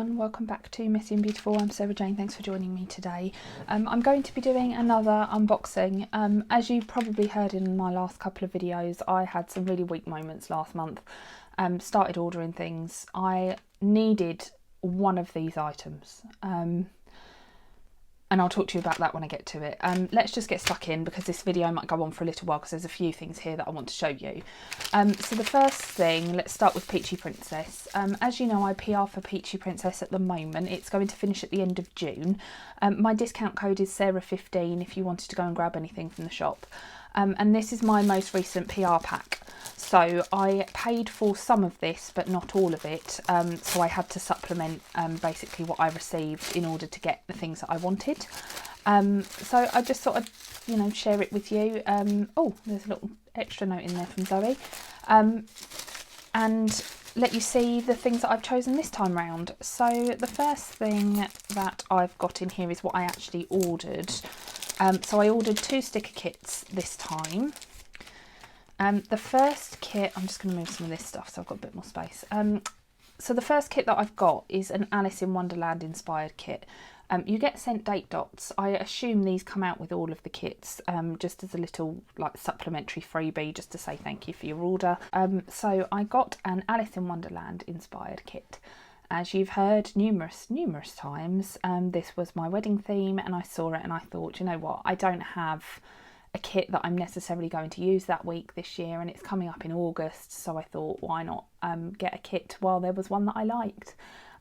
everyone, welcome back to Messy and Beautiful. I'm Sarah Jane, thanks for joining me today. I'm going to be doing another unboxing. As you probably heard in my last couple of videos, I had some really weak moments last month. Started ordering things. I needed one of these items. And I'll talk to you about that when I get to it. Let's just get stuck in because this video might go on for a little while because there's a few things here that I want to show you. So the first thing, let's start with Peachy Princess. As you know, I PR for Peachy Princess at the moment. It's going to finish at the end of June. My discount code is Sarah15 if you wanted to go and grab anything from the shop. And this is my most recent PR pack. So I paid for some of this, but not all of it. So I had to supplement basically what I received in order to get the things that I wanted. So I just thought I'd, you know, share it with you. Oh, there's a little extra note in there from Zoe. And let you see the things that I've chosen this time round. So the first thing that I've got in here is what I actually ordered. So I ordered 2 sticker kits this time. The first kit, I'm just going to move some of this stuff so I've got a bit more space. So the first kit that I've got is an Alice in Wonderland inspired kit. You get sent date dots. I assume these come out with all of the kits, just as a little like supplementary freebie, just to say thank you for your order. So I got an Alice in Wonderland inspired kit. As you've heard numerous times, this was my wedding theme and I saw it and I thought, you know what, I don't have a kit that I'm necessarily going to use that week this year, and it's coming up in August, so I thought why not get a kit while there was one that I liked.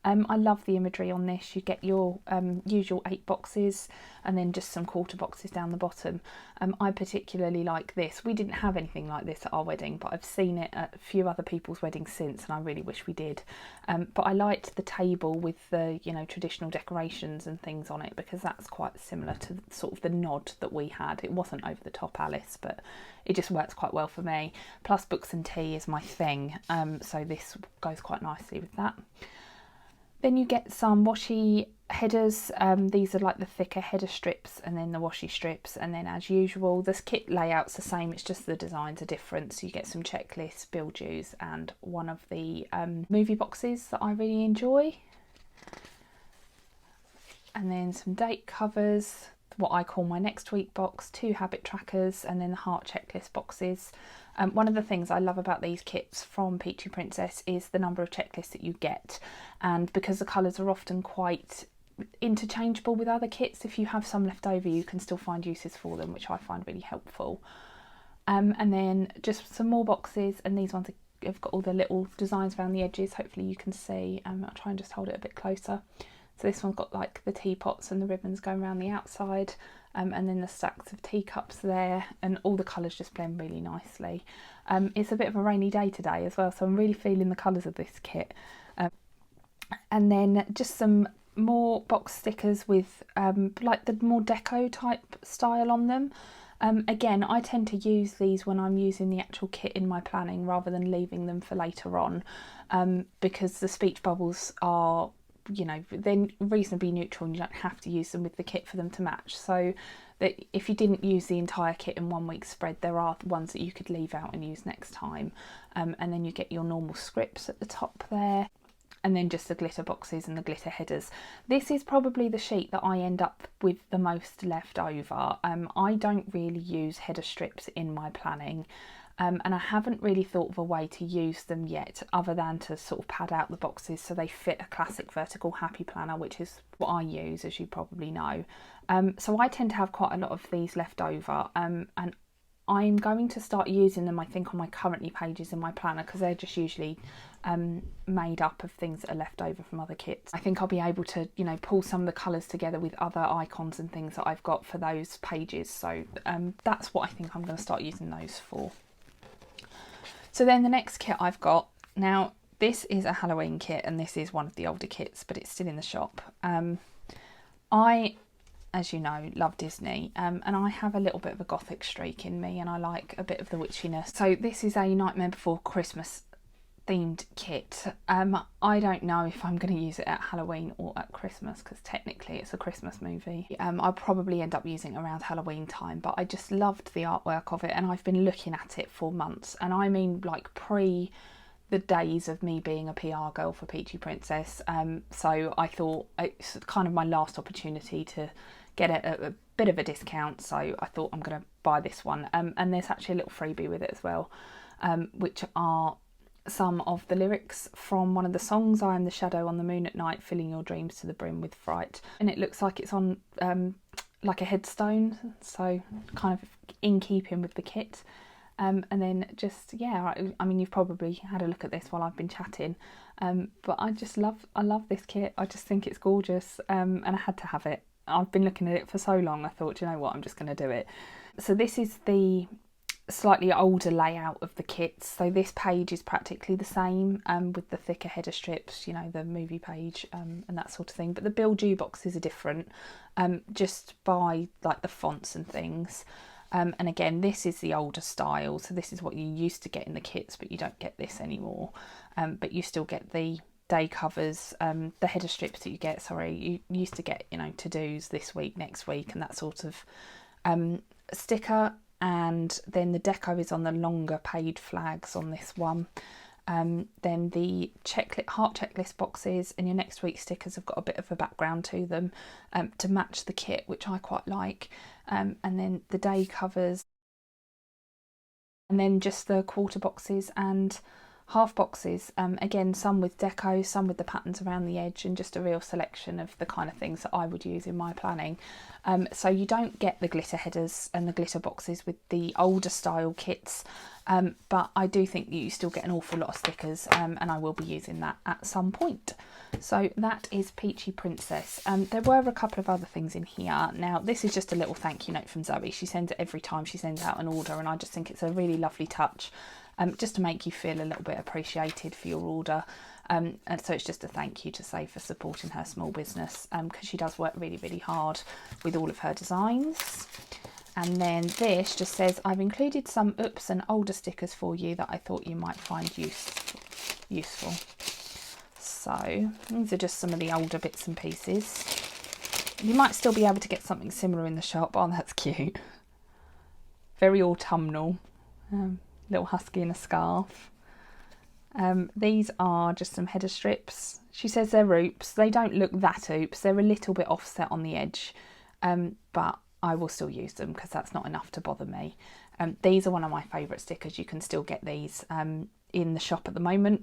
I love the imagery on this. You get your usual 8 boxes and then just some quarter boxes down the bottom. I particularly like this. We didn't have anything like this at our wedding, but I've seen it at a few other people's weddings since, and I really wish we did. But I liked the table with the, you know, traditional decorations and things on it, because that's quite similar to sort of the nod that we had. It wasn't over the top Alice, but it just works quite well for me. Plus books and tea is my thing, so this goes quite nicely with that. Then you get some washi headers. These are like the thicker header strips and then the washi strips. And then as usual, this kit layout's the same, it's just the designs are different. So you get some checklists, bill dues, and one of the movie boxes that I really enjoy. And then some date covers, what I call my next week box, 2 habit trackers, and then the heart checklist boxes. One of the things I love about these kits from Peachy Princess is the number of checklists that you get, and because the colours are often quite interchangeable with other kits, if you have some left over you can still find uses for them, which I find really helpful. And then just some more boxes, and these ones have got all the little designs around the edges, hopefully you can see. I'll try and just hold it a bit closer. So this one's got like the teapots and the ribbons going around the outside, and then the stacks of teacups there, and all the colours just blend really nicely. It's a bit of a rainy day today as well, so I'm really feeling the colours of this kit. And then just some more box stickers with like the more deco type style on them. Again, I tend to use these when I'm using the actual kit in my planning rather than leaving them for later on, because the speech bubbles are, you know, they're reasonably neutral and you don't have to use them with the kit for them to match. So that if you didn't use the entire kit in one week's spread, there are ones that you could leave out and use next time. And then you get your normal scripts at the top there, and then just the glitter boxes and the glitter headers. This is probably the sheet that I end up with the most left over. I don't really use header strips in my planning. And I haven't really thought of a way to use them yet, other than to sort of pad out the boxes so they fit a classic vertical happy planner, which is what I use, as you probably know. So I tend to have quite a lot of these left over, and I'm going to start using them, I think, on my currently pages in my planner, because they're just usually made up of things that are left over from other kits. I think I'll be able to, you know, pull some of the colours together with other icons and things that I've got for those pages. So that's what I think I'm going to start using those for. So then the next kit I've got, now this is a Halloween kit and this is one of the older kits, but it's still in the shop. I, as you know, love Disney, and I have a little bit of a gothic streak in me and I like a bit of the witchiness. So this is a Nightmare Before Christmas themed kit. I don't know if I'm going to use it at Halloween or at Christmas, because technically it's a Christmas movie. I'll probably end up using it around Halloween time, but I just loved the artwork of it and I've been looking at it for months, and I mean like pre the days of me being a PR girl for Peachy Princess. So I thought it's kind of my last opportunity to get it at a bit of a discount. So I thought I'm going to buy this one. And there's actually a little freebie with it as well, which are some of the lyrics from one of the songs, I am the shadow on the moon at night, filling your dreams to the brim with fright. And it looks like it's on like a headstone, so kind of in keeping with the kit. And then just, yeah, I mean, you've probably had a look at this while I've been chatting, but I love this kit. I just think it's gorgeous, and I had to have it. I've been looking at it for so long, I thought, you know what, I'm just going to do it. So this is the slightly older layout of the kits. So this page is practically the same, with the thicker header strips, you know, the movie page, and that sort of thing. But the Bill Jew boxes are different, just by like the fonts and things. And again, this is the older style, so this is what you used to get in the kits, but you don't get this anymore. But you still get the day covers, the header strips that you get, you used to get, you know, to-dos this week, next week, and that sort of sticker. And then the deco is on the longer page flags on this one. Then the heart checklist boxes and your next week's stickers have got a bit of a background to them, to match the kit, which I quite like. And then the day covers, and then just the quarter boxes and half boxes, again, some with deco, some with the patterns around the edge, and just a real selection of the kind of things that I would use in my planning. So you don't get the glitter headers and the glitter boxes with the older style kits, but I do think you still get an awful lot of stickers, and I will be using that at some point. So that is Peachy Princess. There were a couple of other things in here. Now this is just a little thank you note from Zoe. She sends it every time she sends out an order, and I just think it's a really lovely touch, just to make you feel a little bit appreciated for your order. And so it's just a thank you to say for supporting her small business, because she does work really, really hard with all of her designs. And then this just says, I've included some oops and older stickers for you that I thought you might find useful. So these are just some of the older bits and pieces. You might still be able to get something similar in the shop. Oh, that's cute. Very autumnal. Little husky in a scarf. These are just some header strips. She says they're oops. They don't look that oops. They're a little bit offset on the edge, but I will still use them because that's not enough to bother me. These are one of my favourite stickers. You can still get these in the shop at the moment.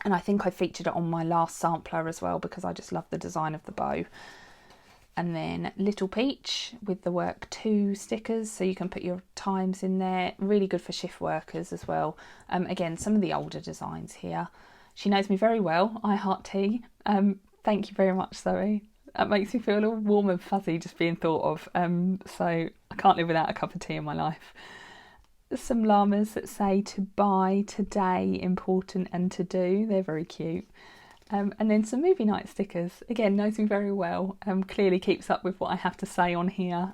And I think I featured it on my last sampler as well because I just love the design of the bow. And then Little Peach with the work 2 stickers, so you can put your times in there. Really good for shift workers as well. Again, some of the older designs here. She knows me very well. I heart tea. Thank you very much, Zoe. That makes me feel all warm and fuzzy just being thought of. So I can't live without a cup of tea in my life. Some llamas that say to buy, today, important and to do. They're very cute. And then some movie night stickers. Again, knows me very well. Clearly keeps up with what I have to say on here,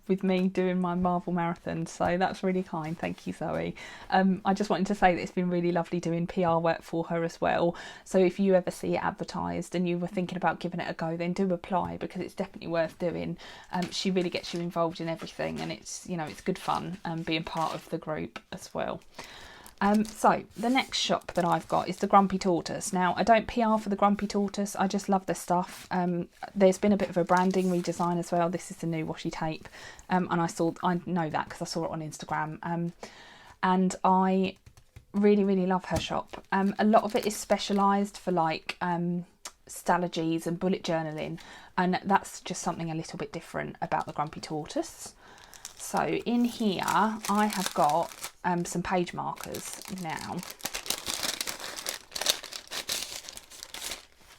with me doing my Marvel marathon. So that's really kind. Thank you, Zoe. I just wanted to say that it's been really lovely doing PR work for her as well. So if you ever see it advertised and you were thinking about giving it a go, then do apply because it's definitely worth doing. She really gets you involved in everything, and it's, you know, it's good fun being part of the group as well. So the next shop that I've got is the Grumpy Tortoise. Now, I don't PR for the Grumpy Tortoise, I just love the stuff. There's been a bit of a branding redesign as well. This is the new washi tape, and I know that because I saw it on Instagram, and I really, really love her shop. A lot of it is specialised for like stalogies and bullet journaling, and that's just something a little bit different about the Grumpy Tortoise. So in here I have got some page markers. Now,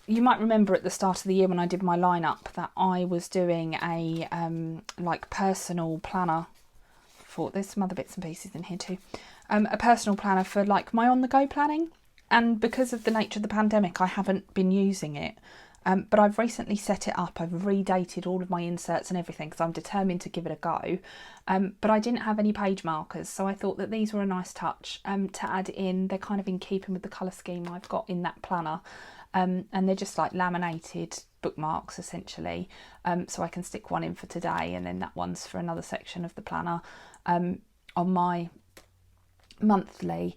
you might remember at the start of the year when I did my lineup that I was doing a like personal planner for, there's some other bits and pieces in here too, a personal planner for like my on-the-go planning, and because of the nature of the pandemic I haven't been using it. But I've recently set it up. I've redated all of my inserts and everything because I'm determined to give it a go. But I didn't have any page markers, so I thought that these were a nice touch to add in. They're kind of in keeping with the colour scheme I've got in that planner. And they're just like laminated bookmarks essentially. So I can stick one in for today, and then that one's for another section of the planner. On my monthly,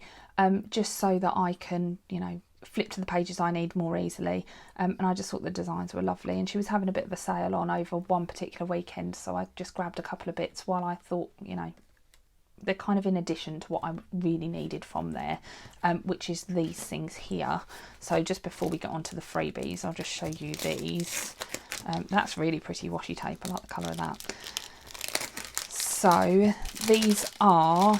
just so that I can, you know, flip to the pages I need more easily. And I just thought the designs were lovely, and she was having a bit of a sale on over one particular weekend, so I just grabbed a couple of bits while I thought, you know, they're kind of in addition to what I really needed from there, which is these things here. So just before we get on to the freebies, I'll just show you these. That's really pretty washi tape. I like the colour of that. So these are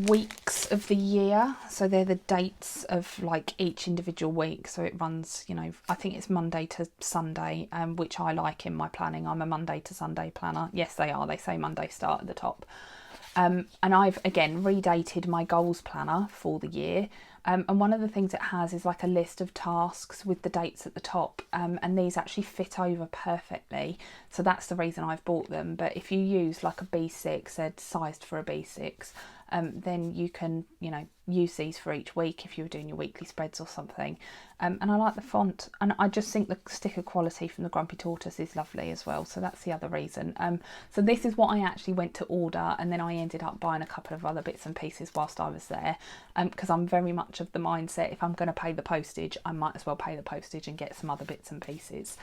weeks of the year, so they're the dates of like each individual week, so it runs, you know, I think it's Monday to Sunday, which I like in my planning. I'm a Monday to Sunday planner. Yes, they are, they say Monday start at the top. And I've again redated my goals planner for the year, and one of the things it has is like a list of tasks with the dates at the top, and these actually fit over perfectly, so that's the reason I've bought them. But if you use like a B6, they're sized for a B6, then you can, you know, use these for each week if you were doing your weekly spreads or something. And I like the font, and I just think the sticker quality from the Grumpy Tortoise is lovely as well, so that's the other reason. So this is what I actually went to order, and then I ended up buying a couple of other bits and pieces whilst I was there, because I'm very much of the mindset, if I'm going to pay the postage, I might as well pay the postage and get some other bits and pieces.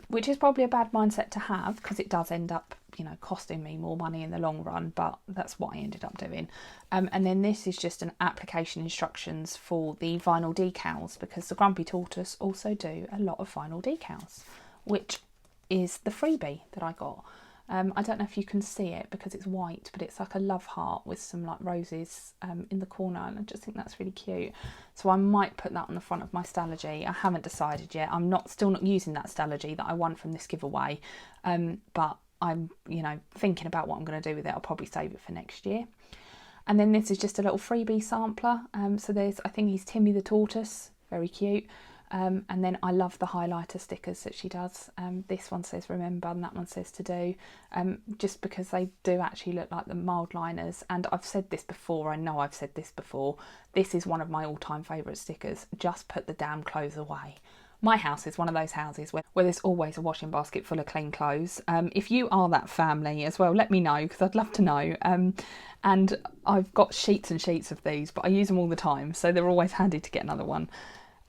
Which is probably a bad mindset to have, because it does end up, you know, costing me more money in the long run, but that's what I ended up doing. And then this is just an application instructions for the vinyl decals, because the Grumpy Tortoise also do a lot of vinyl decals, which is the freebie that I got. I don't know if you can see it because it's white, but it's like a love heart with some like roses in the corner, and I just think that's really cute. So I might put that on the front of my Stalogy. I haven't decided yet. I'm still not using that Stalogy that I won from this giveaway, but I'm, you know, thinking about what I'm going to do with it. I'll probably save it for next year. And then this is just a little freebie sampler. So there's, I think he's Timmy the Tortoise, very cute. And then I love the highlighter stickers that she does. This one says remember and that one says to do, just because they do actually look like the mild liners. And I've said this before, I know I've said this before, this is one of my all-time favourite stickers. Just put the damn clothes away. My house is one of those houses where there's always a washing basket full of clean clothes. If you are that family as well, let me know, because I'd love to know. And I've got sheets and sheets of these, but I use them all the time, so they're always handy to get another one.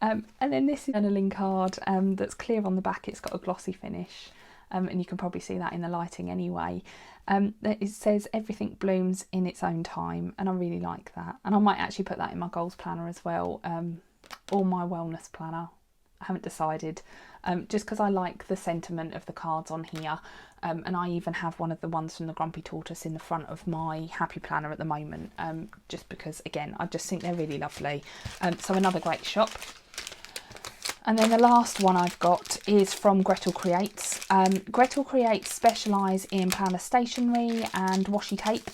And then this is a journaling card that's clear on the back. It's got a glossy finish, and you can probably see that in the lighting anyway. It says everything blooms in its own time, and I really like that. And I might actually put that in my goals planner as well, or my wellness planner. I haven't decided, just because I like the sentiment of the cards on here. And I even have one of the ones from the Grumpy Tortoise in the front of my happy planner at the moment, just because, again, I just think they're really lovely. So another great shop. And then the last one I've got is from Gretelcreates. Gretelcreates specialise in planner stationery and washi tape.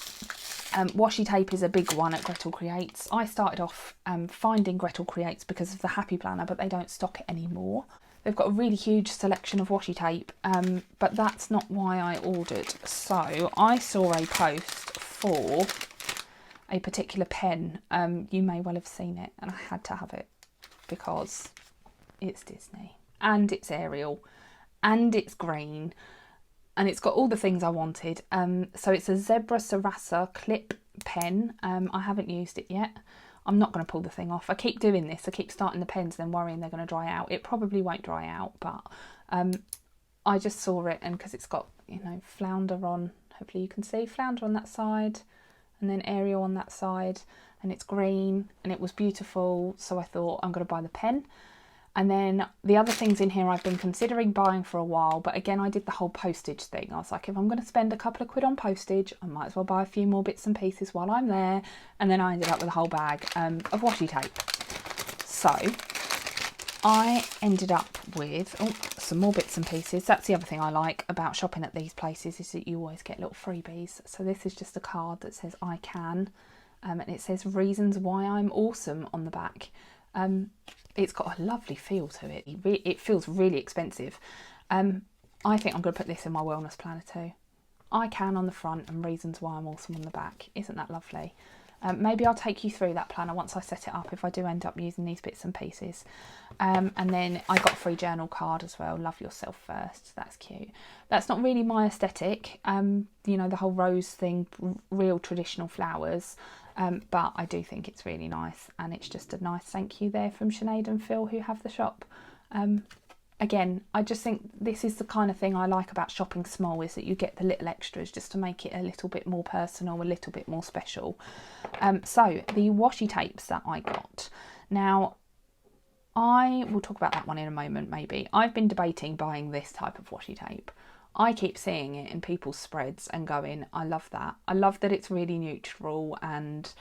Washi tape is a big one at Gretelcreates. I started off finding Gretelcreates because of the happy planner, but they don't stock it anymore. They've got a really huge selection of washi tape, but that's not why I ordered. So I saw a post for a particular pen. You may well have seen it, and I had to have it because it's Disney and it's Ariel and it's green and it's got all the things I wanted. So it's a Zebra Sarasa clip pen. I haven't used it yet. I'm not going to pull the thing off. I keep doing this. I keep starting the pens, then worrying they're going to dry out. It probably won't dry out, but I just saw it, and because it's got, you know, flounder on, hopefully you can see, flounder on that side, and then Ariel on that side, and it's green, and it was beautiful, so I thought I'm going to buy the pen. And then the other things in here I've been considering buying for a while, but again, I did the whole postage thing. I was like, if I'm going to spend a couple of quid on postage, I might as well buy a few more bits and pieces while I'm there. And then I ended up with a whole bag of washi tape. So I ended up with some more bits and pieces. That's the other thing I like about shopping at these places, is that you always get little freebies. So this is just a card that says I can, and it says reasons why I'm awesome on the back. It's got a lovely feel to it. It feels really expensive. I think I'm going to put this in my wellness planner too. I can on the front and reasons why I'm awesome on the back. Isn't that lovely? Maybe I'll take you through that planner once I set it up, if I do end up using these bits and pieces. And then I got a free journal card as well. Love yourself first. That's cute. That's not really my aesthetic. You know, the whole rose thing, real traditional flowers. but I do think it's really nice, and it's just a nice thank you there from Sinead and Phil, who have the shop. Again, I just think this is the kind of thing I like about shopping small, is that you get the little extras just to make it a little bit more personal, a little bit more special. So the washi tapes that I got. Now, I will talk about that one in a moment, maybe. I've been debating buying this type of washi tape. I keep seeing it in people's spreads and going, I love that. I love that it's really neutral and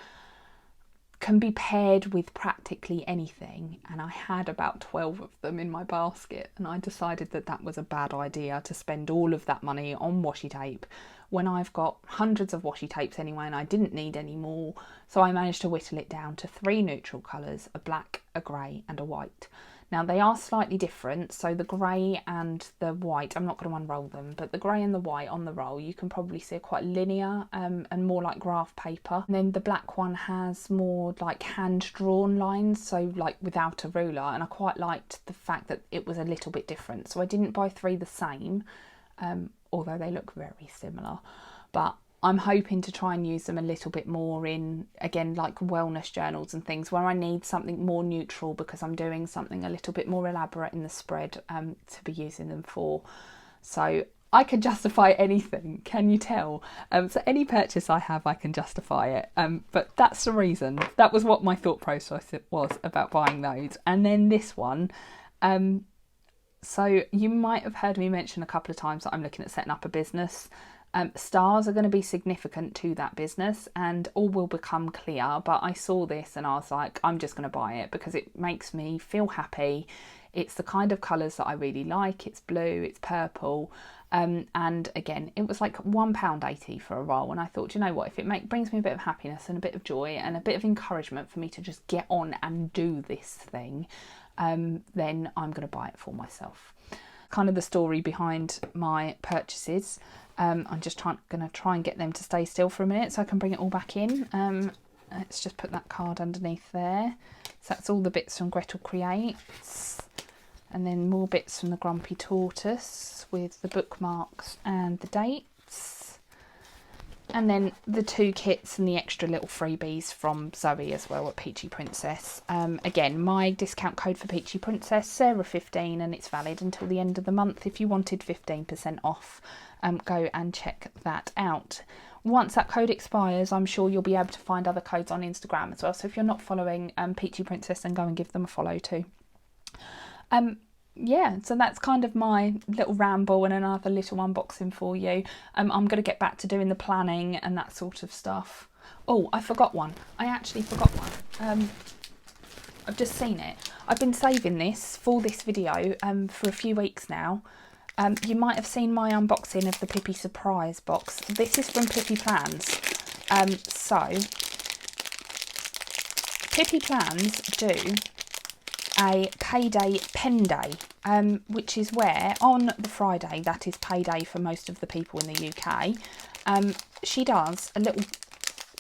can be paired with practically anything, and I had about 12 of them in my basket, and I decided that that was a bad idea to spend all of that money on washi tape when I've got hundreds of washi tapes anyway and I didn't need any more. So I managed to whittle it down to 3 neutral colours, a black, a grey and a white. Now they are slightly different, so the grey and the white, I'm not going to unroll them, but the grey and the white on the roll you can probably see are quite linear and more like graph paper. And then the black one has more like hand-drawn lines, so like without a ruler, and I quite liked the fact that it was a little bit different. So I didn't buy 3 the same, although they look very similar, but I'm hoping to try and use them a little bit more in, again, like wellness journals and things where I need something more neutral because I'm doing something a little bit more elaborate in the spread to be using them for. So I can justify anything, can you tell? So any purchase I have, I can justify it. But that's the reason. That was what my thought process was about buying those. And then this one. So you might have heard me mention a couple of times that I'm looking at setting up a business. Stars are going to be significant to that business and all will become clear, but I saw this and I was like, I'm just going to buy it because it makes me feel happy. It's the kind of colours that I really like. It's blue, it's purple, and again, it was like £1.80 for a roll, and I thought, you know what, if it brings me a bit of happiness and a bit of joy and a bit of encouragement for me to just get on and do this thing, then I'm going to buy it for myself. Kind of the story behind my purchases. I'm just going to try and get them to stay still for a minute so I can bring it all back in. Let's just put that card underneath there. So that's all the bits from Gretelcreates, and then more bits from the Grumpy Tortoise with the bookmarks and the dates, and then the 2 kits and the extra little freebies from Zoe as well at Peachy Princess. Again, my discount code for Peachy Princess, Sarah15, and it's valid until the end of the month. If you wanted 15% off, go and check that out. Once that code expires, I'm sure you'll be able to find other codes on Instagram as well. So if you're not following Peachy Princess, then go and give them a follow too. Yeah, so that's kind of my little ramble and another little unboxing for you. I'm going to get back to doing the planning and that sort of stuff. Oh, I forgot one. I actually forgot one. I've just seen it. I've been saving this for this video for a few weeks now. You might have seen my unboxing of the Pippi Surprise box. This is from Pippi Plans. So, Pippi Plans do a payday pen day, which is where on the Friday, that is payday for most of the people in the UK, she does a little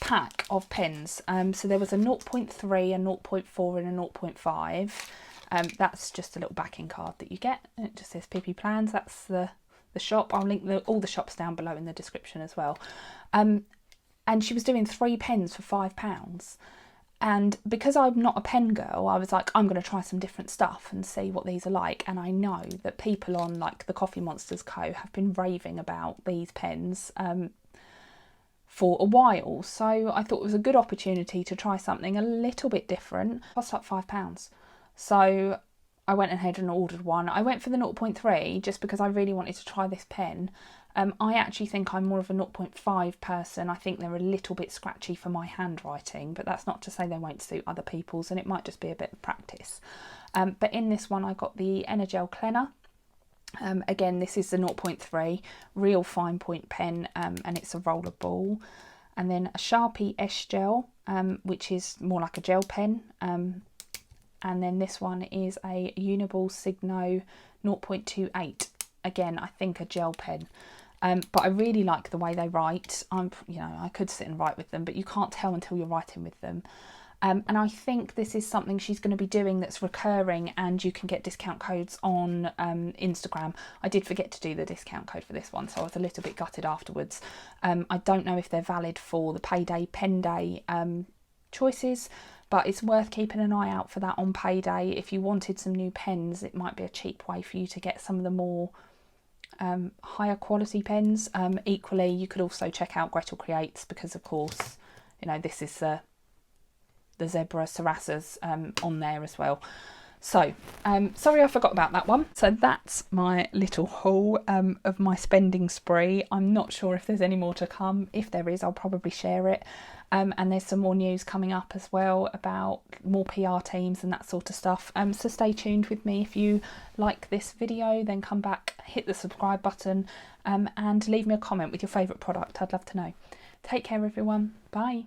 pack of pens. So there was a 0.3, a 0.4 and a 0.5. That's just a little backing card that you get. It just says Pippi Plans. That's the shop. I'll link all the shops down below in the description as well. And she was doing 3 pens for £5. And because I'm not a pen girl, I was like, I'm going to try some different stuff and see what these are like. And I know that people on like the Coffee Monsters Co have been raving about these pens for a while. So I thought it was a good opportunity to try something a little bit different. It cost like £5. So I went ahead and ordered one. I went for the 0.3 just because I really wanted to try this pen. I actually think I'm more of a 0.5 person. I think they're a little bit scratchy for my handwriting, but that's not to say they won't suit other people's, and it might just be a bit of practice. But in this one, I got the Energel Cleaner. Again, this is the 0.3, real fine point pen, and it's a roller ball. And then a Sharpie S-Gel, which is more like a gel pen. And then this one is a Uniball Signo 0.28. Again, I think a gel pen. But I really like the way they write. I could sit and write with them, but you can't tell until you're writing with them. And I think this is something she's going to be doing that's recurring, and you can get discount codes on Instagram. I did forget to do the discount code for this one, so I was a little bit gutted afterwards. I don't know if they're valid for the Payday Pen Day choices, but it's worth keeping an eye out for that on Payday. If you wanted some new pens, it might be a cheap way for you to get some of the more higher quality pens. Equally, you could also check out Gretelcreates, because of course, you know, this is the zebra serratas on there as well. So sorry I forgot about that one. So that's my little haul of my spending spree. I'm not sure if there's any more to come. If there is, I'll probably share it. And there's some more news coming up as well about more PR teams and that sort of stuff. So stay tuned with me. If you like this video, then come back, hit the subscribe button, and leave me a comment with your favourite product. I'd love to know. Take care, everyone. Bye.